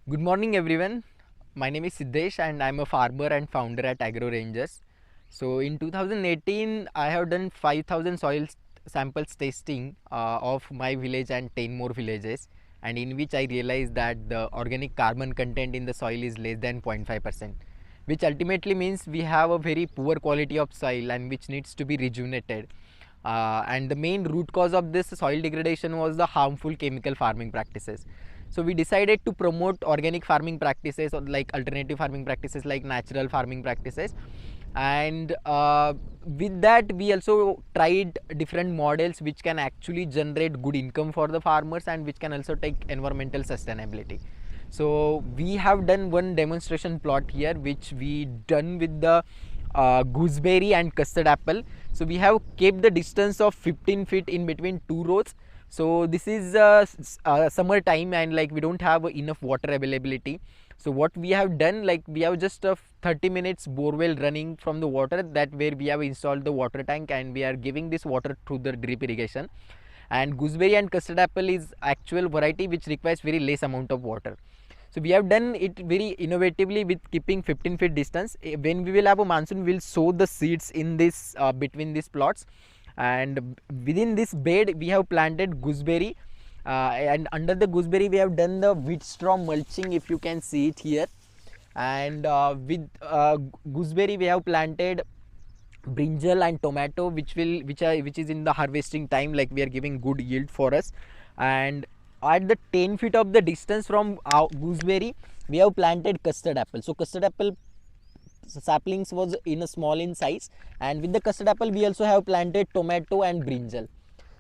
Good morning, everyone. My name is Siddesh, and I'm a farmer and founder at AGRO RANGERS. So, in 2018, I have done 5,000 soil samples testing of my village and 10 more villages, and in which I realized that the organic carbon content in the soil is less than 0.5%, which ultimately means we have a very poor quality of soil and which needs to be rejuvenated. And the main root cause of this soil degradation was the harmful chemical farming practices. So we decided to promote organic farming practices, or like alternative farming practices, like natural farming practices. And with that, we also tried different models which can actually generate good income for the farmers and which can also take environmental sustainability. So we have done one demonstration plot here which we done with the gooseberry and custard apple. So we have kept the distance of 15 feet in between two rows. So this is summer time, and like we don't have enough water availability. So what we have done, like we have just a 30 minutes borewell running from the water, that where we have installed the water tank and we are giving this water through the drip irrigation. And gooseberry and custard apple is actual variety which requires very less amount of water. So we have done it very innovatively with keeping 15 feet distance. When we will have a monsoon, we will sow the seeds in this between these plots, and within this bed we have planted gooseberry, and under the gooseberry we have done the wheat straw mulching, if you can see it here. And with gooseberry we have planted brinjal and tomato, which is in the harvesting time, like we are giving good yield for us. And at the 10 feet of the distance from gooseberry we have planted custard apple. So custard apple saplings was in a small in size, and with the custard apple we also have planted tomato and brinjal.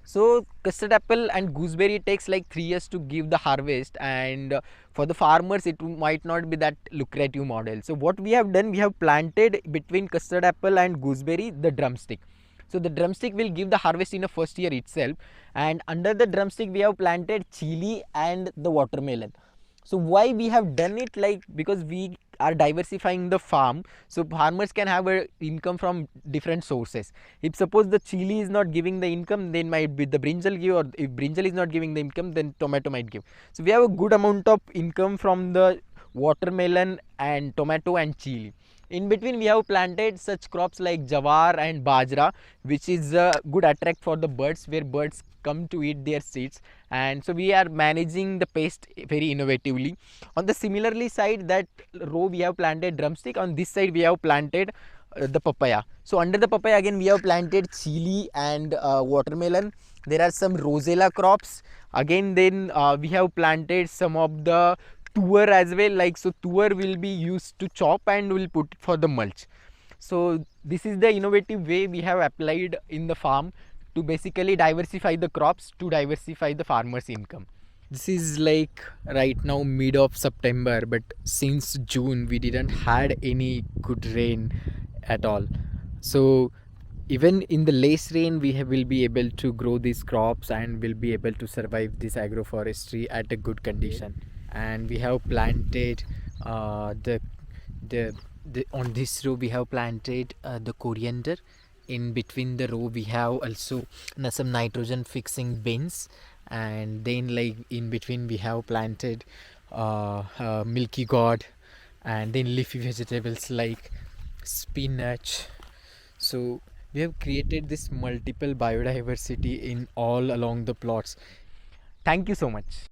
So custard apple and gooseberry takes like 3 years to give the harvest, and for the farmers it might not be that lucrative model. So what we have done, we have planted between custard apple and gooseberry the drumstick. So the drumstick will give the harvest in the first year itself, and under the drumstick we have planted chili and the watermelon. So why we have done it, like because we are diversifying the farm, so farmers can have a income from different sources. If suppose the chili is not giving the income, then might be the brinjal give, or if brinjal is not giving the income, then tomato might give. So we have a good amount of income from the watermelon and tomato and chili. In between we have planted such crops like jawar and bajra, which is a good attract for the birds, where birds come to eat their seeds. And so we are managing the pest very innovatively. On the similarly side, that row we have planted drumstick, on this side we have planted the papaya. So under the papaya again we have planted chili and watermelon. There are some rosella crops again. Then we have planted some of the tuor as well, like so tuor will be used to chop and will put for the mulch. So this is the innovative way we have applied in the farm to basically diversify the crops, to diversify the farmers income. This is like right now mid of September, but since June we didn't had any good rain at all. So even in the less rain we will be able to grow these crops and will be able to survive this agroforestry at a good condition. And we have planted the on this row we have planted the coriander. In between the row we have also some nitrogen fixing bins, and then like in between we have planted milky gourd, and then leafy vegetables like spinach. So we have created this multiple biodiversity in all along the plots. Thank you so much.